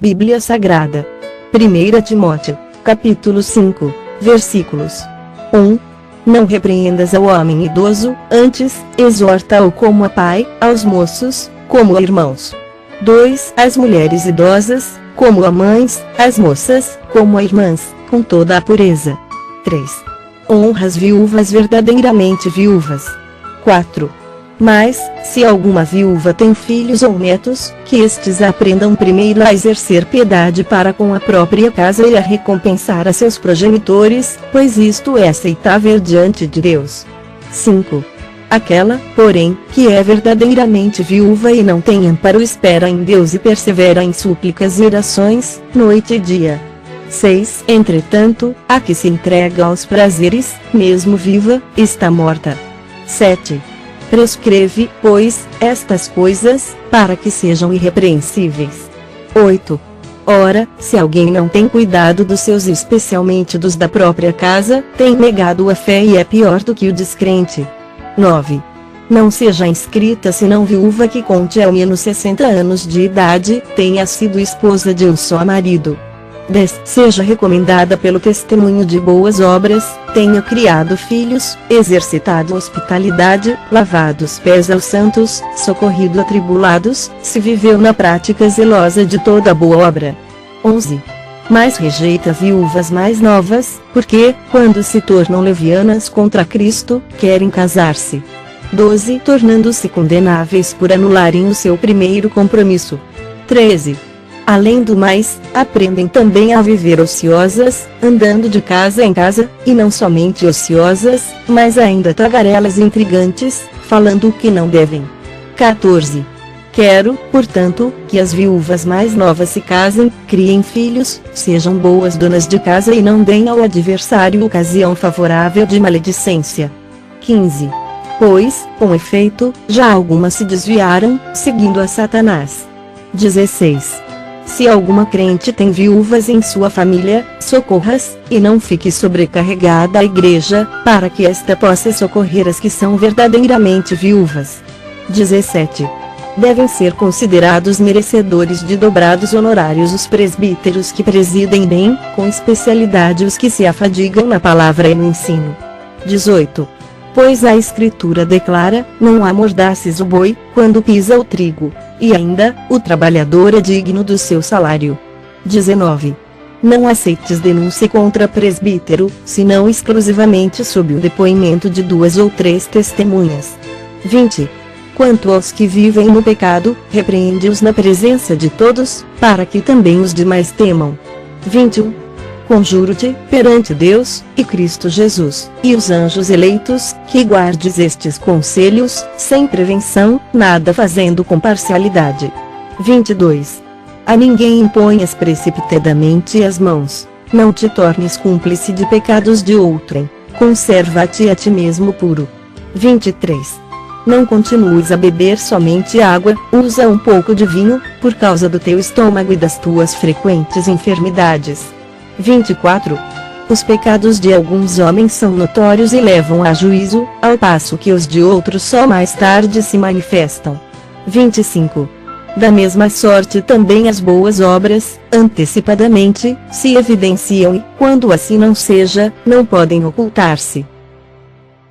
Bíblia Sagrada. 1 Timóteo, capítulo 5, versículos 1. Não repreendas ao homem idoso, antes, exorta-o como a pai, aos moços, como a irmãos. 2. Às mulheres idosas, como a mães, às moças, como a irmãs, com toda a pureza. 3. Honra as viúvas verdadeiramente viúvas. 4. Mas, se alguma viúva tem filhos ou netos, que estes aprendam primeiro a exercer piedade para com a própria casa e a recompensar a seus progenitores, pois isto é aceitável diante de Deus. 5. Aquela, porém, que é verdadeiramente viúva e não tem amparo espera em Deus e persevera em súplicas e orações, noite e dia. 6. Entretanto, a que se entrega aos prazeres, mesmo viva, está morta. 7. Prescreve, pois, estas coisas, para que sejam irrepreensíveis. 8. Ora, se alguém não tem cuidado dos seus e especialmente dos da própria casa, tem negado a fé e é pior do que o descrente. 9. Não seja inscrita senão viúva que conte ao menos 60 anos de idade, tenha sido esposa de um só marido. 10. Seja recomendada pelo testemunho de boas obras, tenha criado filhos, exercitado hospitalidade, lavado os pés aos santos, socorrido atribulados, se viveu na prática zelosa de toda boa obra. 11. Mas rejeita viúvas mais novas, porque, quando se tornam levianas contra Cristo, querem casar-se. 12. Tornando-se condenáveis por anularem o seu primeiro compromisso. 13. Além do mais, aprendem também a viver ociosas, andando de casa em casa, e não somente ociosas, mas ainda tagarelas e intrigantes, falando o que não devem. 14. Quero, portanto, que as viúvas mais novas se casem, criem filhos, sejam boas donas de casa e não deem ao adversário ocasião favorável de maledicência. 15. Pois, com efeito, já algumas se desviaram, seguindo a Satanás. 16. Se alguma crente tem viúvas em sua família, socorra-as, e não fique sobrecarregada a igreja, para que esta possa socorrer as que são verdadeiramente viúvas. 17. Devem ser considerados merecedores de dobrados honorários os presbíteros que presidem bem, com especialidade os que se afadigam na palavra e no ensino. 18. Pois a Escritura declara, não amordaces o boi, quando pisa o trigo, e ainda, o trabalhador é digno do seu salário. 19. Não aceites denúncia contra presbítero, senão exclusivamente sob o depoimento de 2 ou 3 testemunhas. 20. Quanto aos que vivem no pecado, repreende-os na presença de todos, para que também os demais temam. 21. Conjuro-te, perante Deus, e Cristo Jesus, e os anjos eleitos, que guardes estes conselhos, sem prevenção, nada fazendo com parcialidade. 22. A ninguém imponhas precipitadamente as mãos. Não te tornes cúmplice de pecados de outrem. Conserva-te a ti mesmo puro. 23. Não continues a beber somente água, usa um pouco de vinho, por causa do teu estômago e das tuas frequentes enfermidades. 24. Os pecados de alguns homens são notórios e levam a juízo, ao passo que os de outros só mais tarde se manifestam. 25. Da mesma sorte também as boas obras, antecipadamente, se evidenciam e, quando assim não seja, não podem ocultar-se.